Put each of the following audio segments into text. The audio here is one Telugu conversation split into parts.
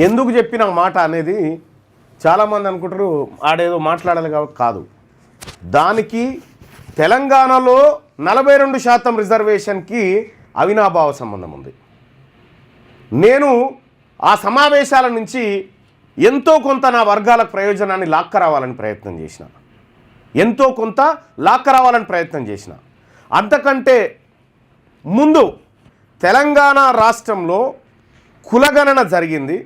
ఎందుకు చెప్పిన మాట అనేది చాలామంది అనుకుంటారు ఆడేదో మాట్లాడాలి కాదు. దానికి తెలంగాణలో 42% రిజర్వేషన్కి అవినాభావ సంబంధం ఉంది. నేను ఆ సమావేశాల నుంచి ఎంతో కొంత నా వర్గాలకు ప్రయోజనాన్ని లాక్కరావాలని ప్రయత్నం చేసిన, ఎంతో కొంత లాక్కరావాలని ప్రయత్నం చేసిన. అంతకంటే ముందు తెలంగాణ రాష్ట్రంలో కులగణన జరిగింది.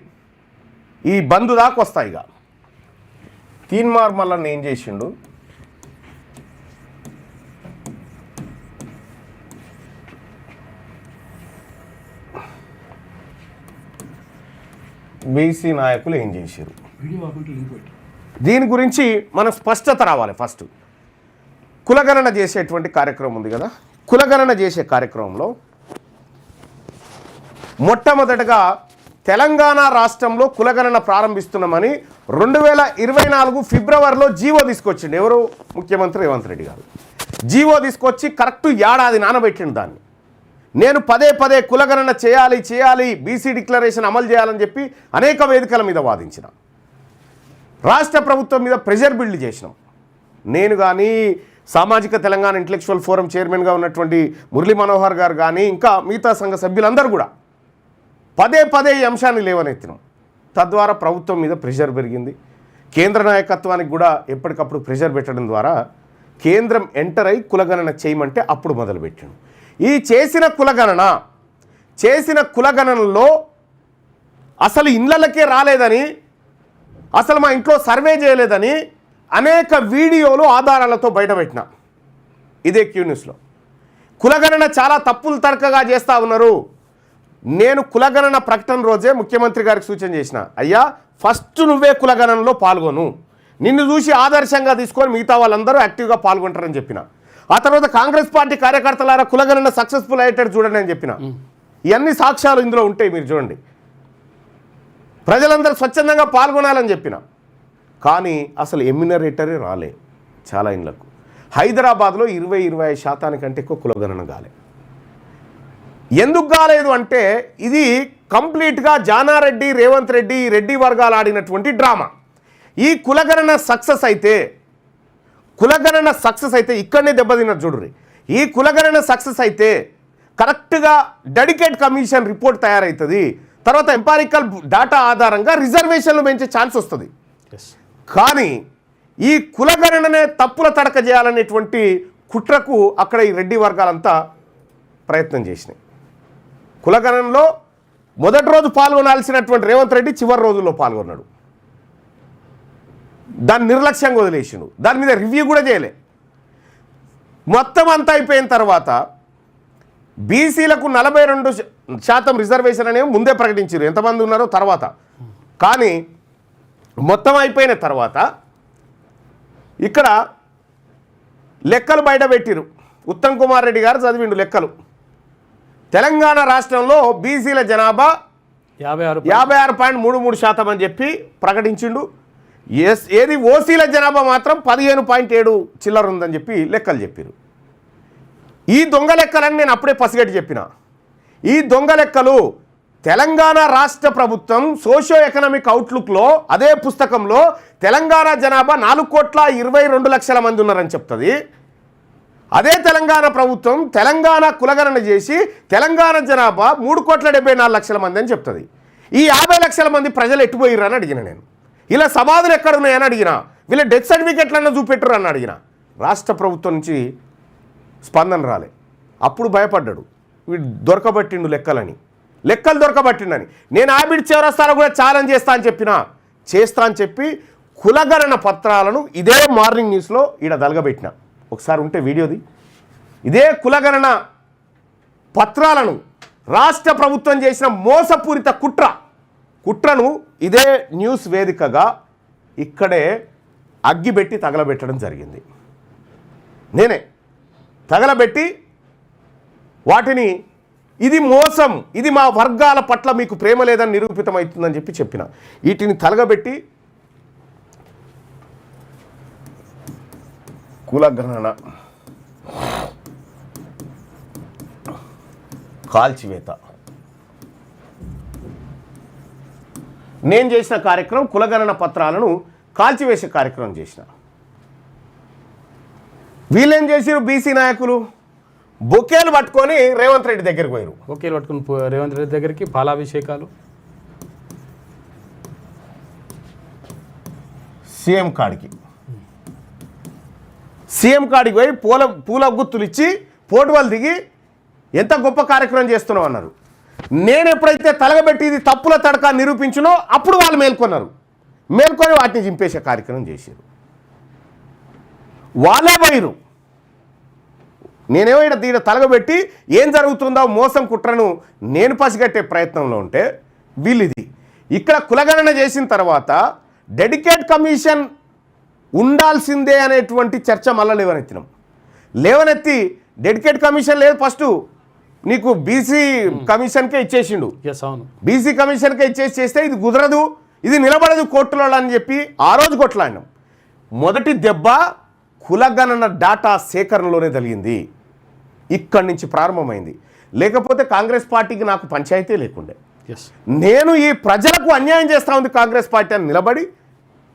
ఈ బంధు దాకా వస్తాయిగా. తీన్మార్ మల్లన్న ఏం చేసిండు, బీసీ నాయకులు ఏం చేశారు, దీని గురించి మనం స్పష్టత రావాలి. ఫస్ట్ కులగణన చేసేటువంటి కార్యక్రమం ఉంది కదా. కులగణన చేసే కార్యక్రమంలో మొట్టమొదటగా తెలంగాణ రాష్ట్రంలో కులగణన ప్రారంభిస్తున్నామని 2024 ఫిబ్రవరిలో జీవో తీసుకొచ్చిండు. ఎవరు? ముఖ్యమంత్రి రేవంత్ రెడ్డి గారు జీవో తీసుకొచ్చి కరెక్ట్ ఏడాది నానబెట్టిండు దాన్ని. నేను పదే పదే కులగణన చేయాలి, బీసీ డిక్లరేషన్ అమలు చేయాలని చెప్పి అనేక వేదికల మీద వాదించిన, రాష్ట్ర ప్రభుత్వం మీద ప్రెషర్ బిల్డ్ చేసినాం. నేను కానీ సామాజిక తెలంగాణ ఇంటలెక్చువల్ ఫోరం చైర్మన్గా ఉన్నటువంటి మురళీ మనోహర్ గారు కానీ ఇంకా మిగతా సంఘ సభ్యులందరూ కూడా పదే పదే ఈ అంశాన్ని లేవనెత్తినాం. తద్వారా ప్రభుత్వం మీద ప్రెషర్ పెరిగింది. కేంద్ర నాయకత్వానికి కూడా ఎప్పటికప్పుడు ప్రెషర్ పెట్టడం ద్వారా కేంద్రం ఎంటర్ అయి కులగణన చేయమంటే అప్పుడు మొదలుపెట్టాను. ఈ చేసిన కులగణనలో అసలు ఇళ్ళకే రాలేదని, అసలు మా ఇంట్లో సర్వే చేయలేదని అనేక వీడియోలు ఆధారాలతో బయటపెట్టిన. ఇదే క్యూ న్యూస్లో. కులగణన చాలా తప్పులు తడకగా చేస్తూ ఉన్నారు. నేను కులగణన ప్రకటన రోజే ముఖ్యమంత్రి గారికి సూచన చేసిన, అయ్యా ఫస్ట్ నువ్వే కులగణనలో పాల్గొను, నిన్ను చూసి ఆదర్శంగా తీసుకొని మిగతా వాళ్ళందరూ యాక్టివ్గా పాల్గొంటారని చెప్పిన. ఆ తర్వాత కాంగ్రెస్ పార్టీ కార్యకర్తలారా కులగణన సక్సెస్ఫుల్ అయ్యేటట్టు చూడండి అని చెప్పిన. ఇవన్నీ సాక్ష్యాలు ఇందులో ఉంటాయి, మీరు చూడండి. ప్రజలందరూ స్వచ్ఛందంగా పాల్గొనాలని చెప్పిన. కానీ అసలు ఎమ్యూనరేటరే రాలే చాలా ఇండ్లకు. హైదరాబాద్లో 20-25% కంటే ఎక్కువ కులగణన కాలే. ఎందుకు కాలేదు అంటే ఇది కంప్లీట్గా జానారెడ్డి, రేవంత్ రెడ్డి, రెడ్డి వర్గాలు ఆడినటువంటి డ్రామా. ఈ కులగణన సక్సెస్ అయితే ఇక్కడనే దెబ్బతిన్నారు చూడుర్రి. ఈ కులగణన సక్సెస్ అయితే కరెక్ట్గా డెడికేట్ కమిషన్ రిపోర్ట్ తయారవుతుంది. తర్వాత ఎంపారికల్ డాటా ఆధారంగా రిజర్వేషన్లు పెంచే ఛాన్స్ వస్తుంది. కానీ ఈ కులగణననే తప్పుల తడక చేయాలనేటువంటి కుట్రకు అక్కడ ఈ రెడ్డి వర్గాలంతా ప్రయత్నం చేసినాయి. కులగణనలో మొదటి రోజు పాల్గొనాల్సినటువంటి రేవంత్ రెడ్డి చివరి రోజుల్లో పాల్గొన్నాడు. దాన్ని నిర్లక్ష్యంగా వదిలేసిండు. దాని మీద రివ్యూ కూడా చేయలే. మొత్తం అంతా అయిపోయిన తర్వాత బీసీలకు 42% రిజర్వేషన్ అనేవి ముందే ప్రకటించారు, ఎంతమంది ఉన్నారో తర్వాత. కానీ మొత్తం అయిపోయిన తర్వాత ఇక్కడ లెక్కలు బయట పెట్టిరు. ఉత్తమ్ కుమార్ రెడ్డి గారు చదివిండు లెక్కలు. తెలంగాణ రాష్ట్రంలో బీసీల జనాభా 56.33% అని చెప్పి ప్రకటించిండు. ఏది ఓసీల జనాభా మాత్రం 15.7 చిల్లర ఉందని చెప్పి లెక్కలు చెప్పారు. ఈ దొంగ లెక్కలని నేను అప్పుడే పసిగట్టి చెప్పిన. ఈ దొంగ లెక్కలు తెలంగాణ రాష్ట్ర ప్రభుత్వం సోషియో ఎకనామిక్ అవుట్లుక్లో అదే పుస్తకంలో తెలంగాణ జనాభా 4,22,00,000 మంది ఉన్నారని చెప్తుంది. అదే తెలంగాణ ప్రభుత్వం తెలంగాణ కులగణన చేసి తెలంగాణ జనాభా 3,74,00,000 మంది అని చెప్తుంది. ఈ 50 లక్షల మంది ప్రజలు ఎట్టుపోయిర్రు అని అడిగిన నేను. ఇలా సమాధులు ఎక్కడున్నాయని అడిగిన, వీళ్ళ డెత్ సర్టిఫికెట్లన్నా చూపెట్టరు అని అడిగిన. రాష్ట్ర ప్రభుత్వం నుంచి స్పందన రాలే. అప్పుడు భయపడ్డాడు, వీడు దొరకబట్టిండు లెక్కలు దొరకబట్టిండని. నేను ఆబిడ్ చివరస్తాలో కూడా ఛాలెంజ్ చేస్తా అని చెప్పి కులగణన పత్రాలను ఇదే మార్నింగ్ న్యూస్లో ఈడ దలగబెట్టిన. ఒకసారి ఉంటే వీడియోది. ఇదే కులగణన పత్రాలను రాష్ట్ర ప్రభుత్వం చేసిన మోసపూరిత కుట్రను ఇదే న్యూస్ వేదికగా ఇక్కడే అగ్గిపెట్టి తగలబెట్టడం జరిగింది. నేనే తగలబెట్టి వాటిని ఇది మోసం, ఇది మా వర్గాల పట్ల మీకు ప్రేమ లేదని నిరూపితమవుతుందని చెప్పిన. వీటిని తలగబెట్టి కులగణన కాల్చివేత. నేను చేసిన కార్యక్రమం కులగణన పత్రాలను కాల్చివేసే కార్యక్రమం చేసిన. వీళ్ళేం చేసారు? బీసీ నాయకులు బొకేలు పట్టుకొని రేవంత్ రెడ్డి దగ్గరికి పోయారు. బొకేలు పట్టుకుని రేవంత్ రెడ్డి దగ్గరికి పాలాభిషేకాలు, సీఎం కాడికి పోయి పూల గుత్తులు ఇచ్చి పోటువలు దిగి ఎంత గొప్ప కార్యక్రమం చేస్తున్నావు అన్నారు. నేను ఎప్పుడైతే తలగబెట్టి ఇది తప్పుల తడక నిరూపించినో అప్పుడు వాళ్ళు మేల్కొని వాటిని చింపేసే కార్యక్రమం చేశారు. వాళ్ళే పోయిరు. నేనేమో దీని తలగబెట్టి ఏం జరుగుతుందో మోసం కుట్రను నేను పసిగట్టే ప్రయత్నంలో ఉంటే వీళ్ళిది. ఇక్కడ కులగణన చేసిన తర్వాత డెడికేట్ కమిషన్ ఉండాల్సిందే అనేటువంటి చర్చ మళ్ళీ లేవనెత్తి డెడికేట్ కమిషన్ లేదు, ఫస్ట్ నీకు బీసీ కమిషన్కే ఇచ్చేసిండు. బీసీ కమిషన్కే చేస్తే ఇది కుదరదు, ఇది నిలబడదు కోర్టులో అని చెప్పి ఆ రోజు కొట్లాడినాం. మొదటి దెబ్బ కులగణన డాటా సేకరణలోనే జరిగింది. ఇక్కడి నుంచి ప్రారంభమైంది. లేకపోతే కాంగ్రెస్ పార్టీకి నాకు పంచాయతీ లేకుండే. నేను ఈ ప్రజలకు అన్యాయం చేస్తూ ఉంది కాంగ్రెస్ పార్టీ అని నిలబడి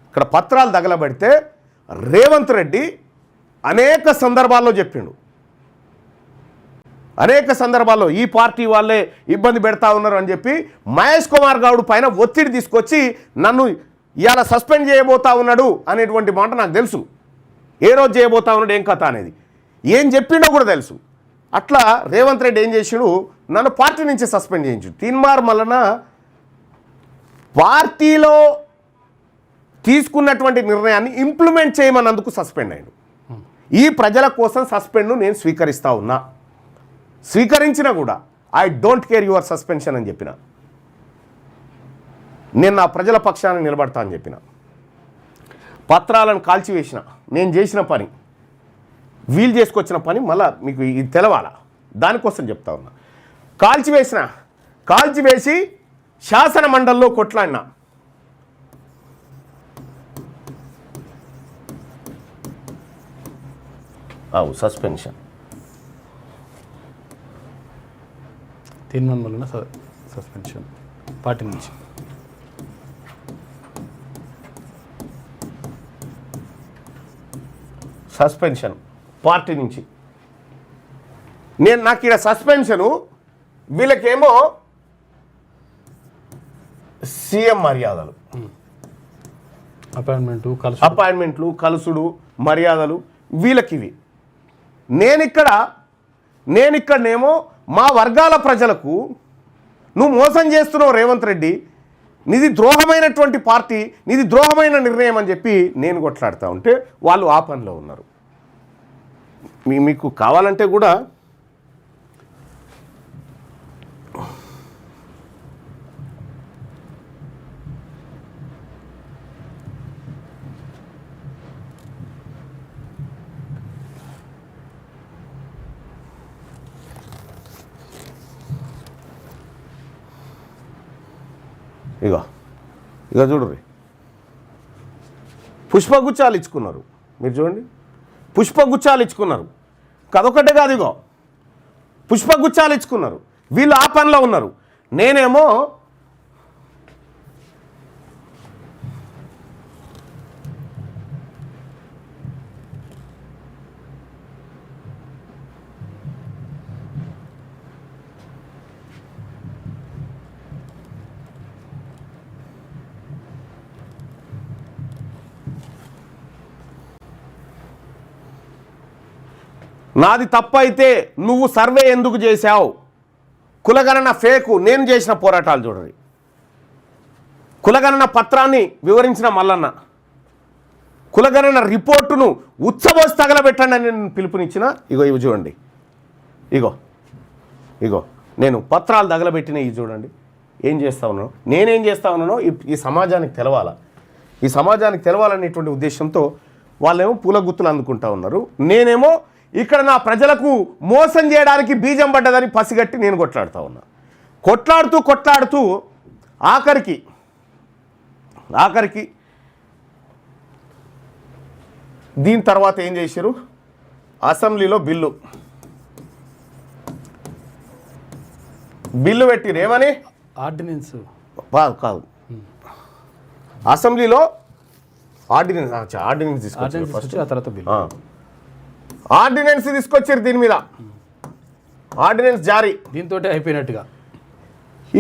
ఇక్కడ పత్రాలు తగలబడితే రేవంత్ రెడ్డి అనేక సందర్భాల్లో చెప్పిండు. అనేక సందర్భాల్లో ఈ పార్టీ వాళ్ళే ఇబ్బంది పెడతా ఉన్నారు అని చెప్పి మహేష్ కుమార్ గౌడ్ పైన ఒత్తిడి తీసుకొచ్చి నన్ను ఇవాళ సస్పెండ్ చేయబోతా ఉన్నాడు అనేటువంటి మాట నాకు తెలుసు. ఏ రోజు చేయబోతా ఉన్నాడు, ఏం కథ అనేది ఏం చెప్పిండో కూడా తెలుసు. అట్లా రేవంత్ రెడ్డి ఏం చేసిండు, నన్ను పార్టీ నుంచి సస్పెండ్ చేయించాడు. తీన్మార్ వలన పార్టీలో తీసుకున్నటువంటి నిర్ణయాన్ని ఇంప్లిమెంట్ చేయమన్నందుకు సస్పెండ్ అయ్యాడు. ఈ ప్రజల కోసం సస్పెండ్ను నేను స్వీకరిస్తా ఉన్నా, స్వీకరించినా కూడా I don't care your suspension అని చెప్పిన. నేను నా ప్రజల పక్షాన్ని నిలబడతా అని చెప్పిన. పత్రాలను కాల్చివేసిన, నేను చేసిన పని, వీలు చేసుకొచ్చిన పని మళ్ళా మీకు ఇది తెలవాలా, దానికోసం చెప్తా ఉన్నా. కాల్చివేసి శాసన మండలిలో కొట్లాడినా. సస్పెన్షన్ తీర్మానం వలన సస్పెన్షన్ పార్టీ నుంచి. సస్పెన్షన్ పార్టీ నుంచి. నాకు ఇక్కడ సస్పెన్షను, వీళ్ళకేమో సీఎం మర్యాదలు, అపాయింట్మెంట్లు కలుసుడు మర్యాదలు వీళ్ళకివి. నేనిక్కడనేమో మా వర్గాల ప్రజలకు నువ్వు మోసం చేస్తున్నావు రేవంత్ రెడ్డి, నీది ద్రోహమైనటువంటి పార్టీ, నీది ద్రోహమైన నిర్ణయం అని చెప్పి నేను కొట్లాడుతూ ఉంటే వాళ్ళు ఆ పనిలో ఉన్నారు. మీకు కావాలంటే కూడా ఇగో చూడండి, పుష్పగుచ్చాలు ఇచ్చుకున్నారు. మీరు చూడండి, పుష్పగుచ్చాలు ఇచ్చుకున్నారు. అదొకటే కాదు, ఇగో పుష్పగుచ్చాలు ఇచ్చుకున్నారు. వీళ్ళు ఆ పనిలో ఉన్నారు. నేనేమో నాది తప్పైతే నువ్వు సర్వే ఎందుకు చేశావు, కులగణన ఫేకు, నేను చేసిన పోరాటాలు చూడండి. కులగణన పత్రాన్ని వివరించిన మల్లన్న, కులగణన రిపోర్టును ఉచ్చబోసి తగలబెట్టండి అని నేను పిలుపునిచ్చిన. ఇవి చూడండి, ఇగో నేను పత్రాలు తగలబెట్టిన ఇవి చూడండి. ఏం చేస్తా ఉన్నానో, నేనేం చేస్తా ఉన్నానో ఈ సమాజానికి తెలవాలా, ఈ సమాజానికి తెలవాలనేటువంటి ఉద్దేశంతో వాళ్ళేమో పూల గుత్తులు అందుకుంటా ఉన్నారు. నేనేమో ఇక్కడ నా ప్రజలకు మోసం చేయడానికి బీజం పడ్డదని పసిగట్టి నేను కొట్లాడుతూ ఉన్నా. కొట్లాడుతూ ఆఖరికి దీని తర్వాత ఏం చేశారు, అసెంబ్లీలో బిల్లు పెట్టిరు. ఏమని? ఆర్డినెన్స్ కాదు, అసెంబ్లీలో ఆర్డినెన్స్ తీసుకొచ్చారు ఫస్ట్. ఆ తర్వాత బిల్. ఆర్డినెన్స్ తీసుకొచ్చారు దీని మీద, ఆర్డినెన్స్ జారీ. దీంతో అయిపోయినట్టుగా.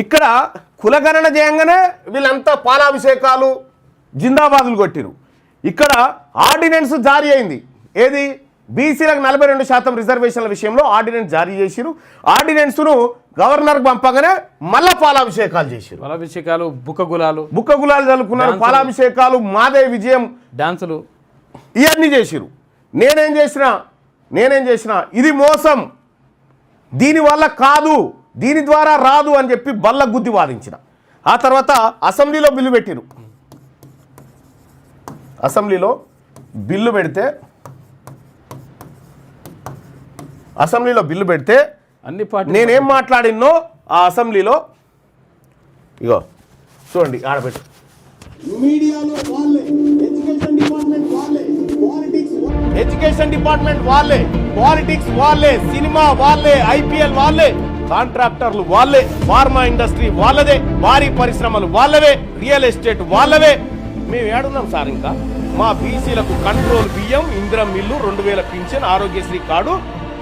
ఇక్కడ కులగణన చేయంగానే వీళ్ళంతా పాలాభిషేకాలు జిందాబాదులు కొట్టిరు. ఇక్కడ ఆర్డినెన్స్ జారీ అయింది. ఏది? బీసీలకు 42% రిజర్వేషన్ల విషయంలో ఆర్డినెన్స్ జారీ చేసిరు. ఆర్డినెన్స్ను గవర్నర్కి పంపగానే మళ్ళా పాలాభిషేకాలు చేసిరు. పాలాభిషేకాలు, బుక్క గులాలు చల్లుకున్నారు. పాలాభిషేకాలు, మాదే విజయం, డాన్సులు ఇవన్నీ చేసిరు. నేనేం చేసిన ఇది మోసం, దీనివల్ల కాదు, దీని ద్వారా రాదు అని చెప్పి బల్ల గుద్ది వాదించిన. ఆ తర్వాత అసెంబ్లీలో బిల్లు పెట్టిరు. అసెంబ్లీలో బిల్లు పెడితే అన్ని పార్టీ నేనేం మాట్లాడినో ఆ అసెంబ్లీలో ఇగో చూడండి, ఆడబెట్టు. మీడియాలో వాళ్ళే, ఎడ్యుకేషన్ డిపార్ట్మెంట్ వాళ్ళే, పాలిటిక్స్ వాళ్ళే, సినిమా వాళ్ళే, ఐపీఎల్ వాళ్ళే, కాంట్రాక్టర్లు వాళ్ళే, ఫార్మా ఇండస్ట్రీ వాళ్ళదే, భారీ పరిశ్రమలు వాళ్ళవే, రియల్ ఎస్టేట్ వాళ్ళవే. మేము ఏడున్నాం సార్. ఇంకా మా బీసీలకు కంట్రోల్ బియ్యం, ఇందిరా మిల్లు, 2000 పింఛన్, ఆరోగ్యశ్రీ కార్డు,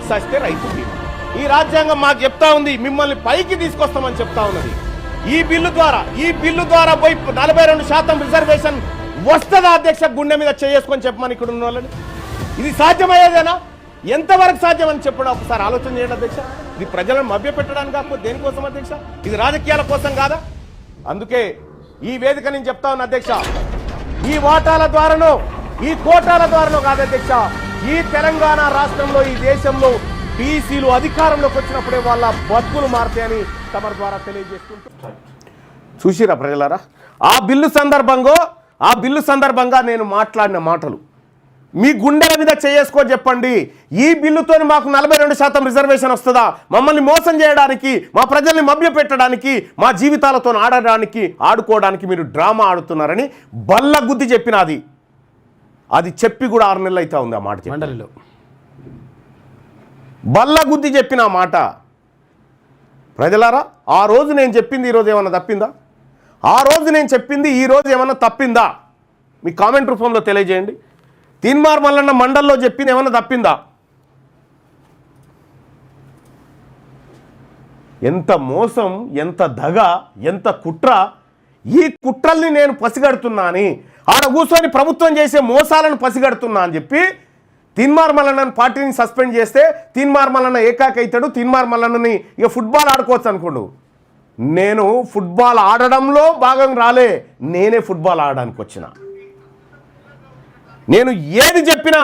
సస్తే రైతు బీమా. ఈ రాజ్యాంగం మాకు చెప్తా ఉంది, మిమ్మల్ని పైకి తీసుకొస్తామని చెప్తా ఉన్నది. ఈ బిల్లు ద్వారా పోయి 42% రిజర్వేషన్ వస్తుందా అధ్యక్ష? గుండె మీద చేసుకొని చెప్పమని ఇక్కడ ఉన్న వాళ్ళని. ఇది సాధ్యమయ్యేదేనా? ఎంతవరకు సాధ్యమని చెప్పడం ఒకసారి ఆలోచన చేయండి అధ్యక్ష. ఇది ప్రజలను మభ్యపెట్టడానికి కాకపోతే దేనికోసం అధ్యక్ష? ఇది రాజకీయాల కోసం కాదా? అందుకే ఈ వేదిక నేను చెప్తా ఉన్నా అధ్యక్ష, ఈ వాటాల ద్వారానో ఈ కోటాల ద్వారానో కాదు అధ్యక్ష, ఈ తెలంగాణ రాష్ట్రంలో, ఈ దేశంలో బీసీలు అధికారంలోకి వచ్చినప్పుడే వాళ్ళ బతుకులు మారుతాయని తమ ద్వారా తెలియజేసుకుంటూ. చూసిరా ప్రజలారా, ఆ బిల్లు సందర్భంగా నేను మాట్లాడిన మాటలు మీ గుండెల మీద చేసుకొని చెప్పండి. ఈ బిల్లుతో మాకు 42% రిజర్వేషన్ వస్తుందా? మమ్మల్ని మోసం చేయడానికి, మా ప్రజల్ని మభ్యపెట్టడానికి, మా జీవితాలతో ఆడుకోవడానికి మీరు డ్రామా ఆడుతున్నారని బల్ల గుద్ది చెప్పినది. అది చెప్పి కూడా 6 నెలలు అయితే ఉంది. ఆ మాట మండలిలో బల్ల గుద్ది చెప్పిన మాట. ప్రజలారా, ఆ రోజు నేను చెప్పింది ఈరోజు ఏమన్నా తప్పిందా? ఆ రోజు నేను చెప్పింది ఈరోజు ఏమన్నా తప్పిందా? మీ కామెంట్ రూపంలో తెలియజేయండి. తీన్మార్ మల్లన్న మండల్లో చెప్పింది ఏమన్నా తప్పిందా? ఎంత మోసం, ఎంత దగ, ఎంత కుట్ర. ఈ కుట్రల్ని నేను పసిగడుతున్నా అని, ఆడ కూర్చొని ప్రభుత్వం చేసే మోసాలను పసిగడుతున్నా అని చెప్పి తీన్మార్ మల్లన్నని పార్టీని సస్పెండ్ చేస్తే తీన్మార్ మల్లన్న ఏకాకైతాడు. తీన్మార్ మల్లన్నని ఇక ఫుట్బాల్ ఆడుకోవచ్చు అనుకోండు. నేను ఫుట్బాల్ ఆడడంలో భాగం రాలే, నేనే ఫుట్బాల్ ఆడడానికి వచ్చిన. నేను ఏది చెప్పినా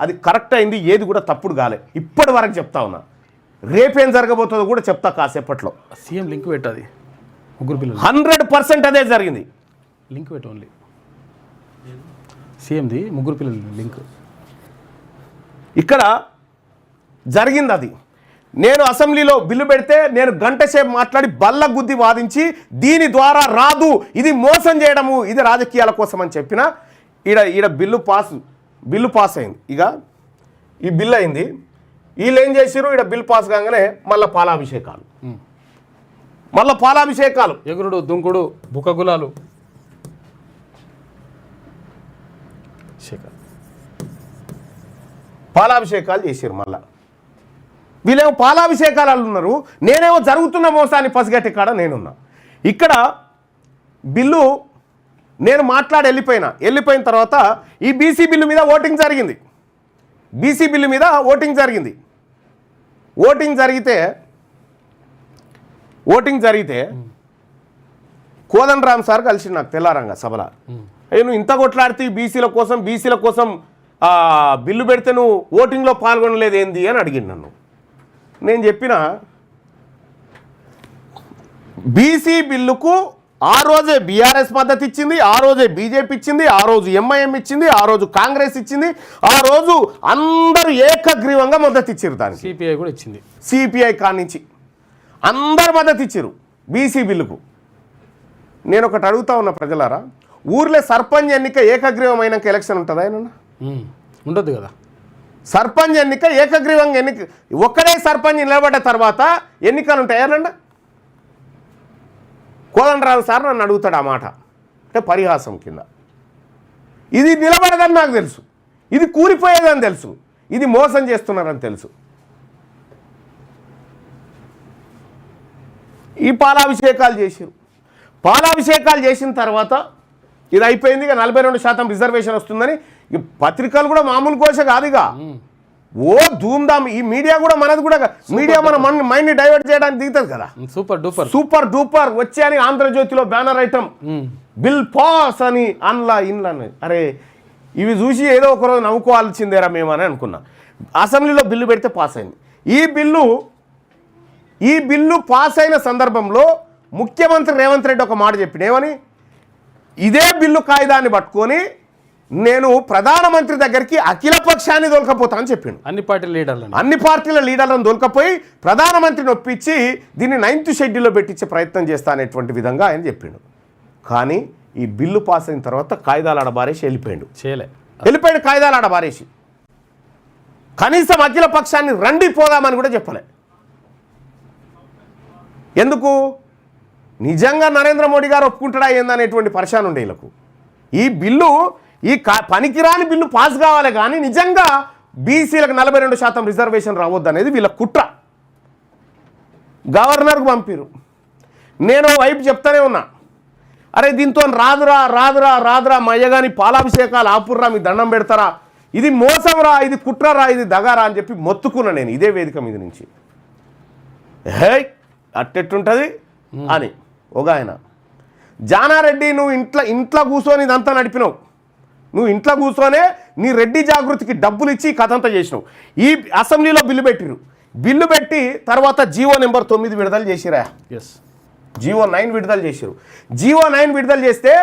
అది కరెక్ట్ అయింది, ఏది కూడా తప్పుడు కాలే. ఇప్పటి వరకు చెప్తా ఉన్నా. రేపేం జరగబోతుందో కూడా చెప్తా కాసేపట్లో. సీఎం లింక్ పెట్టాది, ముగ్గురు పిల్లలు 100% అదే జరిగింది. లింక్ పెట్టు, ఓన్లీ సీఎంది ముగ్గురు పిల్లలు లింక్ ఇక్కడ జరిగింది. అది నేను అసెంబ్లీలో బిల్లు పెడితే నేను గంట సేపు మాట్లాడి బల్ల గుద్ది వాదించి దీని ద్వారా రాదు, ఇది మోసం చేయడము, ఇది రాజకీయాల కోసం అని చెప్పిన ఈడ బిల్లు పాస్ అయింది. ఇక ఈ బిల్లు అయింది. వీళ్ళు ఏం చేసారు? ఈడ బిల్ పాస్ కాగానే మళ్ళీ పాలాభిషేకాలు, ఎగురుడు, దుంకుడు, బుక్కగులాలు, పాలాభిషేకాలు చేసారు. మళ్ళా వీళ్ళేమో పాలాభిషేకాలు ఉన్నారు, నేనేమో జరుగుతున్న మోసాన్ని పసిగట్టే కాడ నేనున్నా. ఇక్కడ బిల్లు నేను మాట్లాడి వెళ్ళిపోయిన తర్వాత ఈ బీసీ బిల్లు మీద ఓటింగ్ జరిగింది. ఓటింగ్ జరిగితే కోదండరామ్ సార్ కలిసి నాకు తెల్లారంగా సభలో, అయ్యో నువ్వు ఇంత కొట్లాడితే బీసీల కోసం బిల్లు పెడితే నువ్వు ఓటింగ్లో పాల్గొనలేదు ఏంది అని అడిగింది నన్ను. నేను చెప్పిన బీసీ బిల్లుకు ఆ రోజే బీఆర్ఎస్ మద్దతు ఇచ్చింది, ఆ రోజే బీజేపీ ఇచ్చింది, ఆ రోజు ఎంఐఎం ఇచ్చింది, ఆ రోజు కాంగ్రెస్ ఇచ్చింది, ఆ రోజు అందరూ ఏకగ్రీవంగా మద్దతు ఇచ్చారు. దానికి సిపిఐ కూడా ఇచ్చింది. సిపిఐ కానించి అందరు మద్దతు ఇచ్చారు బీసీ బిల్లుకు. నేను ఒకటి అడుగుతా ఉన్నా ప్రజలారా, ఊర్లో సర్పంచ్ ఎన్నిక ఏకగ్రీవమైనాక ఎలక్షన్ ఉంటుందా? ఏమన్నా ఉండదు కదా. సర్పంచ్ ఎన్నిక ఏకగ్రీవంగా ఒక్కడే సర్పంచ్ నిలబడ్డ తర్వాత ఎన్నికలు ఉంటాయి. ఏనండి కోదండరావు సార్ నన్ను అడుగుతాడు ఆ మాట. అంటే పరిహాసం కింద. ఇది నిలబడదని నాకు తెలుసు, ఇది కూలిపోయేదని తెలుసు, ఇది మోసం చేస్తున్నారని తెలుసు. ఈ పాలాభిషేకాలు చేసారు. పాలాభిషేకాలు చేసిన తర్వాత ఇది అయిపోయింది. ఇక 42% రిజర్వేషన్ వస్తుందని ఈ పత్రికలు కూడా మామూలు కోశ కాదుగా, ఓ ధూమ్ధామ్. ఈ మీడియా కూడా మనది కూడా, మీడియా మన మైండ్ని డైవర్ట్ చేయడానికి దిగుతుంది కదా. సూపర్ డూపర్ వచ్చి అని ఆంధ్రజ్యోతిలో బ్యానర్ ఐటమ్ బిల్ పాస్ అని అన్లా ఇన్లా. అరే ఇవి చూసి ఏదో ఒకరోజు నవ్వుకోవాల్సిందేరా మేమని అనుకున్నా. అసెంబ్లీలో బిల్లు పెడితే పాస్ అయింది. ఈ బిల్లు పాస్ అయిన సందర్భంలో ముఖ్యమంత్రి రేవంత్ రెడ్డి ఒక మాట చెప్పిండు. ఏమని? ఇదే బిల్లు కాయిదాన్ని పట్టుకొని నేను ప్రధానమంత్రి దగ్గరికి అఖిల పక్షాన్ని దొరకపోతా అని చెప్పిండు. అన్ని పార్టీల లీడర్లను దొరకపోయి ప్రధానమంత్రిని ఒప్పించి దీన్ని 9th షెడ్యూల్లో పెట్టించే ప్రయత్నం చేస్తా అనేటువంటి విధంగా ఆయన చెప్పిండు. కానీ ఈ బిల్లు పాస్ అయిన తర్వాత కాయిదాలు ఆడబారేసి వెళ్ళిపోయాడు. కాయిదాలు ఆడబారేసి కనీసం అఖిల పక్షాన్ని రండి పోదామని కూడా చెప్పలే. ఎందుకు? నిజంగా నరేంద్ర మోడీ గారు ఒప్పుకుంటాడా ఏందనేటువంటి పరిశాన్ ఉండే వీళ్ళకు. ఈ బిల్లు ఈ పనికిరాని బిల్లు పాస్ కావాలి కానీ నిజంగా బీసీలకు 42% రిజర్వేషన్ రావద్దు అనేది వీళ్ళ కుట్ర. గవర్నర్కు పంపిరు. నేను వైపు చెప్తానే ఉన్నా, అరే దీంతో రాదురా మయ్యగాని పాలాభిషేకాలు ఆపుర్రా, మీ దండం పెడతారా, ఇది మోసం రా, ఇది కుట్రరా, ఇది దగారా అని చెప్పి మొత్తుకున్నా నేను ఇదే వేదిక మీద నుంచి. హే అట్టెట్టుంటుంది అని ఒక ఆయన. జానారెడ్డి నువ్వు ఇంట్లో కూర్చొని ఇదంతా నడిపినావు, నువ్వు ఇంట్లో కూర్చొనే నీ రెడ్డి జాగృతికి డబ్బులు ఇచ్చి కథంతా చేసినావు. ఈ అసెంబ్లీలో బిల్లు పెట్టి తర్వాత జీవో నెంబర్ 9 విడుదల చేసిరా. జీవో 9 విడుదల చేశారు. జీవో 9 విడుదల చేస్తే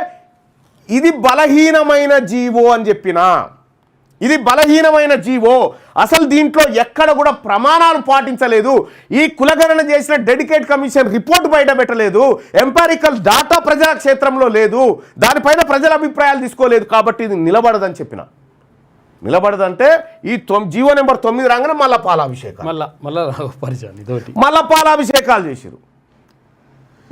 ఇది బలహీనమైన జీవో అని చెప్పినా, ఇది బలహీనమైన జీవో, అసలు దీంట్లో ఎక్కడ కూడా ప్రమాణాలు పాటించలేదు, ఈ కులగణన చేసిన డెడికేట్ కమిషన్ రిపోర్ట్ బయట పెట్టలేదు, ఎంపారికల్ డాటా ప్రజా క్షేత్రంలో లేదు, దానిపైన ప్రజల అభిప్రాయాలు తీసుకోలేదు, కాబట్టి ఇది నిలబడదని చెప్పిన. నిలబడదంటే ఈ జీవో నెంబర్ 9 రాగానే మళ్ళా పాలాభిషేకాలు చేశారు.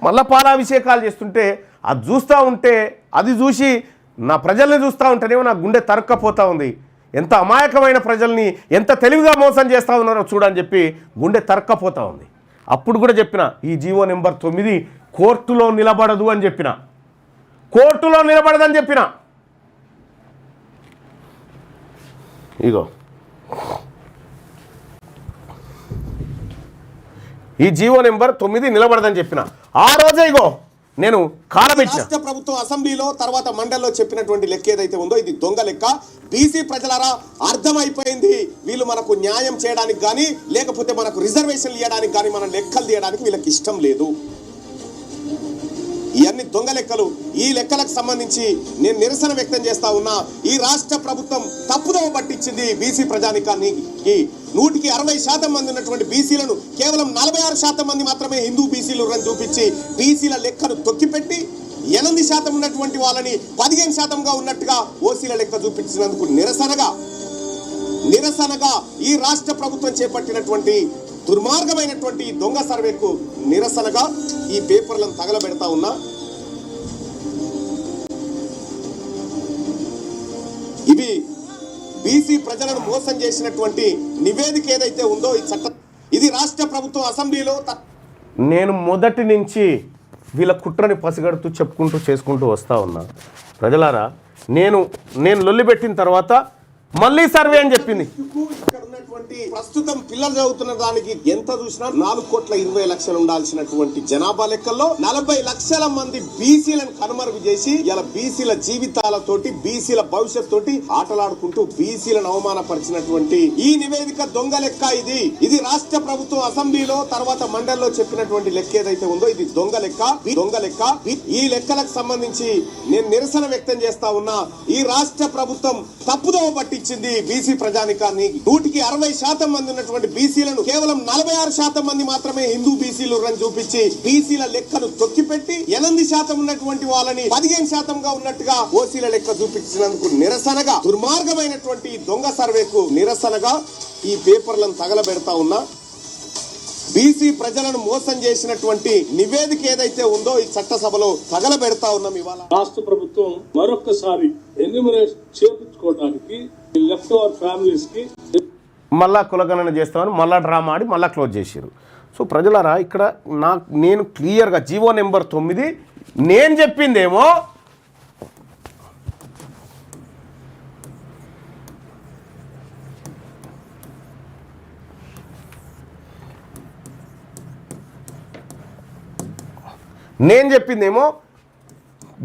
మళ్ళా పాలాభిషేకాలు చేస్తుంటే అది చూస్తూ ఉంటే, అది చూసి నా ప్రజల్ని చూస్తూ ఉంటేనేమో నా గుండె తరక్కపోతూ ఉంది. ఎంత అమాయకమైన ప్రజల్ని ఎంత తెలివిగా మోసం చేస్తూ ఉన్నారో చూడని చెప్పి గుండె తరక్కపోతూ ఉంది. అప్పుడు కూడా చెప్పిన ఈ జీవో నెంబర్ 9 కోర్టులో నిలబడదు అని చెప్పిన, కోర్టులో నిలబడదని చెప్పిన. ఇగో ఈ జీవో నెంబర్ 9 నిలబడదని చెప్పిన ఆ రోజే ఇగో నేను కాలబెట్టిన. రాష్ట్ర ప్రభుత్వం అసెంబ్లీలో తర్వాత మండలిలో చెప్పినటువంటి లెక్క ఏదైతే ఉందో ఇది దొంగ లెక్క. బీసీ ప్రజలారా అర్థమైపోయింది, వీళ్ళు మనకు న్యాయం చేయడానికి కానీ లేకపోతే మనకు రిజర్వేషన్లు ఇవ్వడానికి కానీ మన లెక్కలు తీయడానికి వీళ్ళకి ఇష్టం లేదు. ఇవన్నీ దొంగ లెక్కలు. ఈ లెక్కలకు సంబంధించి నేను నిరసన వ్యక్తం చేస్తా ఉన్నా. ఈ రాష్ట్ర ప్రభుత్వం తప్పుదోవ పట్టించింది బీసీ ప్రజానికాన్ని. 160% మంది ఉన్నటువంటి బీసీలను కేవలం 46% మంది మాత్రమే హిందూ బీసీలు అని చూపించి బీసీల లెక్కను తొక్కిపెట్టి 8% ఉన్నటువంటి వాళ్ళని 15%గా ఉన్నట్టుగా ఓసీల లెక్క చూపించినందుకు నిరసనగా ఈ రాష్ట్ర ప్రభుత్వం చేపట్టినటువంటి దుర్మార్గమైనటువంటి దొంగ సర్వేకు నిరసనగా ఈ పేపర్లను తగలబెడతా ఉన్నా. ఇవి బీసీ ప్రజలను మోసం చేసినటువంటి నివేదిక ఏదైతే ఉందో ఈ చట్టం, ఇది రాష్ట్ర ప్రభుత్వం అసెంబ్లీలో నేను మొదటి నుంచి వీళ్ళ కుట్రని పసిగడుతూ చెప్పుకుంటూ చేసుకుంటూ వస్తూ ఉన్నా. ప్రజలారా నేను లొల్లి పెట్టిన తర్వాత మళ్ళీ సర్వే అని చెప్పింది. ఇక్కడ ఉన్నటువంటి ప్రస్తుతం పిల్లలు చదువుతున్న దానికి ఎంత చూసినా 4,20,00,000 ఉండాల్సినటువంటి జనాభా లెక్కల్లో 40 లక్షల మంది బీసీలను కనుమరుగు చేసి ఇలా బీసీల జీవితాలతోటి బీసీల భవిష్యత్ తోటి ఆటలాడుకుంటూ బీసీలను అవమానపరిచినటువంటి ఈ నివేదిక దొంగ లెక్క. ఇది రాష్ట్ర ప్రభుత్వం అసెంబ్లీలో తర్వాత మండలిలో చెప్పినటువంటి లెక్క ఏదైతే ఉందో ఇది దొంగ లెక్క. ఈ లెక్కలకు సంబంధించి నేను నిరసన వ్యక్తం చేస్తా ఉన్నా. ఈ రాష్ట్ర ప్రభుత్వం తప్పుదోవ పట్టించింది బీసీ ప్రజానికాన్ని. 160% మంది ఉన్నటువంటి బీసీలను కేవలం 46% మంది మాత్రమే హిందూ బీసీలు అని చూపించి బీసీల లెక్కను తొక్కిపెట్టి 8% ఉన్నటువంటి వాళ్ళని 15%గా ఉన్నట్టుగా ఓసీల లెక్క చూపించినందుకు నిరసనగా దుర్మార్గమైనటువంటి దొంగ సర్వేకు నిరసనగా ఈ పేపర్లను తగలబెడతా ఉన్నా. బీసీ ప్రజలను మోసం చేసినటువంటి నివేదిక ఏదైతే ఉందో ఈ చట్టసభలో తగలబెడతా ఉన్నాం ఇవాళ. రాష్ట్ర ప్రభుత్వం మరొకసారి ఎన్యూమరేషన్ చేయించుకోవడానికి లెఫ్ట్ ఓవర్ ఫ్యామిలీస్ కి మళ్ళా కులగణన చేస్తామని మళ్ళా డ్రామా ఆడి మళ్ళా క్లోజ్ చేశారు. సో ప్రజలారా ఇక్కడ నేను క్లియర్గా జీవో నెంబర్ 9 నేను చెప్పిందేమో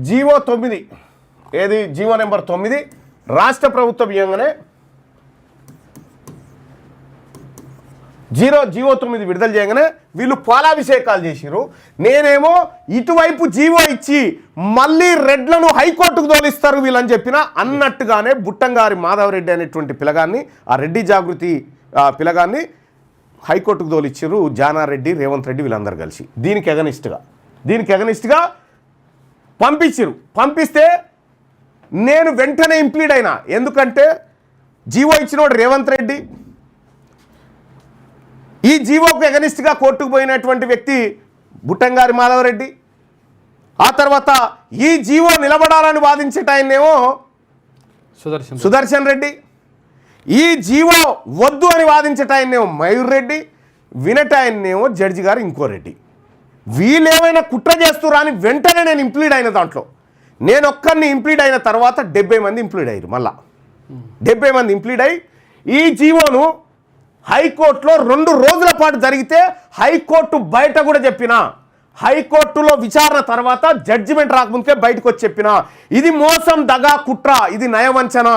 జీవో 9 ఏది జీవో నెంబర్ 9 రాష్ట్ర ప్రభుత్వం ఇవ్వగానే జీవో 9 విడుదల చేయగానే వీళ్ళు పాలాభిషేకాలు చేసిరు. నేనేమో ఇటువైపు జీవో ఇచ్చి మళ్ళీ రెడ్లను హైకోర్టుకు తోలిస్తారు వీళ్ళని చెప్పిన అన్నట్టుగానే బుట్టంగారి మాధవరెడ్డి అనేటువంటి పిల్లగాన్ని ఆ రెడ్డి జాగృతి పిల్లగాన్ని హైకోర్టుకు తోలిచ్చారు జానారెడ్డి రేవంత్ రెడ్డి వీళ్ళందరూ కలిసి. దీనికి ఎగనిస్ట్గా పంపించారు. పంపిస్తే నేను వెంటనే ఇంప్లీడ్ అయినా. ఎందుకంటే జీవో ఇచ్చినోడు రేవంత్ రెడ్డి, ఈ జీవోకు ఎగనిస్ట్గా కోర్టుకు పోయినటువంటి వ్యక్తి బుట్టంగారి మాధవరెడ్డి, ఆ తర్వాత ఈ జీవో నిలబడాలని వాదించేటాయనేమో సుదర్శన్ రెడ్డి, ఈ జీవో వద్దు అని వాదించేటాయనేమో మయూర్ రెడ్డి, వినటాయన్నేమో జడ్జి గారు ఇంకో రెడ్డి. వీళ్ళేమైనా కుట్ర చేస్తురా అని వెంటనే నేను ఇంప్లీడ్ అయిన దాంట్లో. నేను ఒక్కరిని ఇంప్లీడ్ అయిన తర్వాత 70 మంది ఇంప్లీడ్ అయ్యారు. మళ్ళా 70 మంది ఇంప్లీడ్ అయ్యి ఈ జీవోను హైకోర్టులో 2 రోజుల పాటు జరిగితే హైకోర్టు బయట కూడా చెప్పిన, హైకోర్టులో విచారణ తర్వాత జడ్జిమెంట్ రాకముందుకే బయటకు వచ్చి చెప్పిన ఇది మోసం, దగా, కుట్ర, ఇది నయవంచన,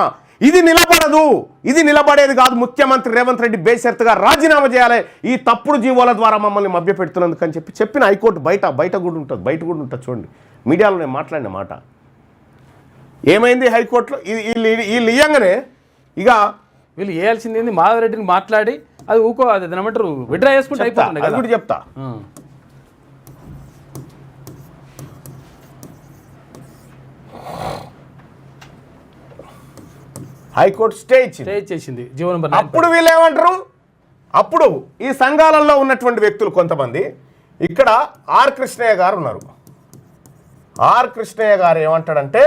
ఇది నిలబడదు, ఇది నిలబడేది కాదు. ముఖ్యమంత్రి రేవంత్ రెడ్డి బేషరతుగా రాజీనామా చేయాలి ఈ తప్పుడు జీవోల ద్వారా మమ్మల్ని మభ్యపెడుతున్నందుకు అని చెప్పిన హైకోర్టు బయట కూడా ఉంటుంది. చూడండి, మీడియాలో నేను మాట్లాడిన మాట. ఏమైంది హైకోర్టులో వీళ్ళు ఇయ్యంగానే ఇక వీళ్ళు వేయాల్సింది ఏంది, మాధవరెడ్డిని మాట్లాడి అది ఊకో అది ఏమంటారు విడ్రా చేసుకుంటే అయిపోతుంది. అది కూడా చెప్తా. హైకోర్టు స్టే ఇచ్చేసింది జీవో నెంబర్ 9. అప్పుడు వీళ్ళు ఏమంటారు, అప్పుడు ఈ సంఘాలలో ఉన్నటువంటి వ్యక్తులు కొంతమంది, ఇక్కడ ఆర్ కృష్ణయ్య గారు ఉన్నారు. ఆర్ కృష్ణయ్య గారు ఏమంటాడంటే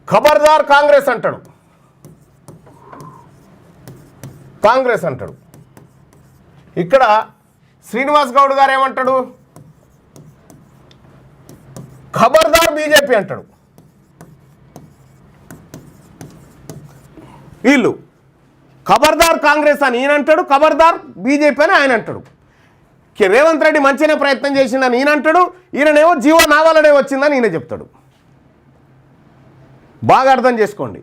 ఖబర్దార్ కాంగ్రెస్ అంటాడు. ఇక్కడ శ్రీనివాస్ గౌడ్ గారు ఏమంటాడు, ఖబర్దార్ బీజేపీ అంటాడు. వీళ్ళు ఖబర్దార్ కాంగ్రెస్ అని ఈయన అంటాడు, ఖబర్దార్ బీజేపీ అని ఆయన అంటాడు. రేవంత్ రెడ్డి మంచిగానే ప్రయత్నం చేసిందని ఈయన అంటాడు, ఈయననేమో జీవో నా వల్లనే వచ్చిందని ఈయన చెప్తాడు. బాగా అర్థం చేసుకోండి.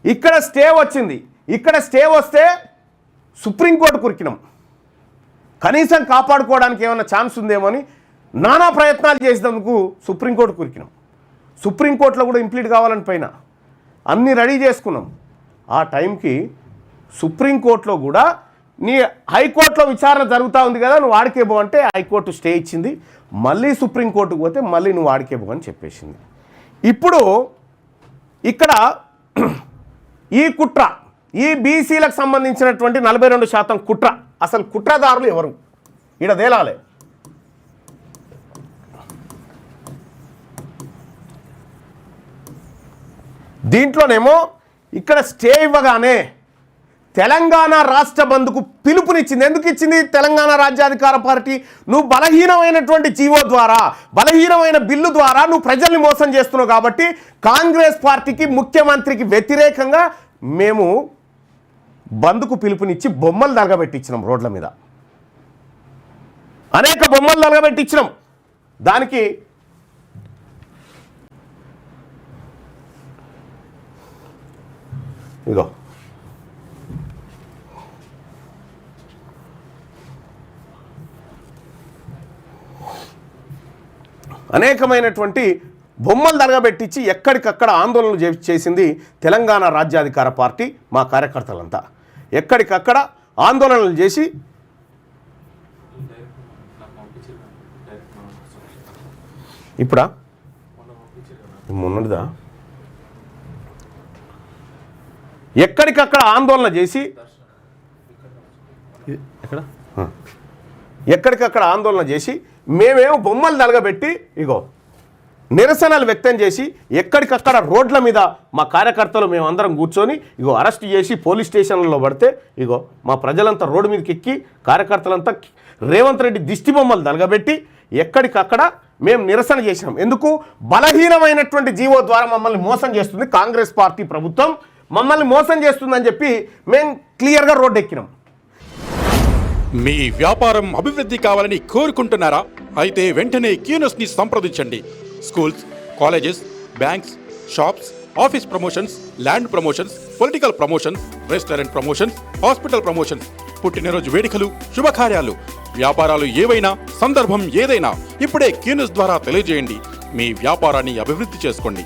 ఇక్కడ స్టే వచ్చింది. ఇక్కడ స్టే వస్తే సుప్రీంకోర్టు కురికినాం. కనీసం కాపాడుకోవడానికి ఏమైనా ఛాన్స్ ఉందేమో అని నానా ప్రయత్నాలు చేసినందుకు సుప్రీంకోర్టు కురికినాం. సుప్రీంకోర్టులో కూడా ఇంప్లీట్ కావాలని పైన అన్నీ రెడీ చేసుకున్నాం. ఆ టైంకి సుప్రీంకోర్టులో కూడా నీ హైకోర్టులో విచారణ జరుగుతూ ఉంది కదా, నువ్వు ఆడికే పో అంటే హైకోర్టు స్టే ఇచ్చింది. మళ్ళీ సుప్రీంకోర్టుకు పోతే మళ్ళీ నువ్వు ఆడికే పో అని చెప్పేసింది. ఇప్పుడు ఇక్కడ ఈ కుట్ర, ఈ బీసీలకు సంబంధించినటువంటి 42% కుట్ర, అసలు కుట్రదారులు ఎవరు ఈడ తేలాలి. దీంట్లోనేమో ఇక్కడ స్టే ఇవ్వగానే తెలంగాణ రాష్ట్ర బంద్కు పిలుపునిచ్చింది. ఎందుకు ఇచ్చింది తెలంగాణ రాజ్యాధికార పార్టీ? నువ్వు బలహీనమైనటువంటి జీవో ద్వారా, బలహీనమైన బిల్లు ద్వారా నువ్వు ప్రజల్ని మోసం చేస్తున్నావు కాబట్టి కాంగ్రెస్ పార్టీకి, ముఖ్యమంత్రికి వ్యతిరేకంగా మేము బంద్కు పిలుపునిచ్చి బొమ్మలు తలగబెట్టించినాం. రోడ్ల మీద అనేక బొమ్మలు తలగబెట్టించినాం. దానికి ఇగో అనేకమైనటువంటి బొమ్మలు తరగబెట్టించి ఎక్కడికక్కడ ఆందోళనలు చేసింది తెలంగాణ రాజ్యాధికార పార్టీ. మా కార్యకర్తలంతా ఎక్కడికక్కడ ఆందోళనలు చేసి ఇప్పుడా మొన్నటిదా ఎక్కడికక్కడ ఆందోళన చేసి ఎక్కడ ఎక్కడికక్కడ ఆందోళన చేసి మేమేమో బొమ్మలు తలగబెట్టి ఇగో నిరసనలు వ్యక్తం చేసి ఎక్కడికక్కడ రోడ్ల మీద మా కార్యకర్తలు మేమందరం కూర్చొని ఇగో అరెస్ట్ చేసి పోలీస్ స్టేషన్లలో పడితే ఇగో మా ప్రజలంతా రోడ్డు మీదకి ఎక్కి కార్యకర్తలంతా రేవంత్ రెడ్డి దిష్టి బొమ్మలు తలగబెట్టి ఎక్కడికక్కడ మేము నిరసన చేసినాం. ఎందుకు? బలహీనమైనటువంటి జీవో ద్వారా మమ్మల్ని మోసం చేస్తుంది కాంగ్రెస్ పార్టీ ప్రభుత్వం, మమ్మల్ని మోసం చేస్తుందని చెప్పి మేము క్లియర్గా రోడ్డు ఎక్కినాం. మీ వ్యాపారం అభివృద్ధి కావాలని కోరుకుంటున్నారా? అయితే వెంటనే క్యూనస్ని సంప్రదించండి. Schools, colleges, banks, shops, office promotions, land promotions, political promotions, restaurant promotions, hospital promotions, పుట్టినరోజు వేడుకలు, శుభకార్యాలు, వ్యాపారాలు ఏవైనా, సందర్భం ఏదైనా ఇప్పుడే క్యూనస్ ద్వారా తెలియజేయండి. మీ వ్యాపారాన్ని అభివృద్ధి చేసుకోండి.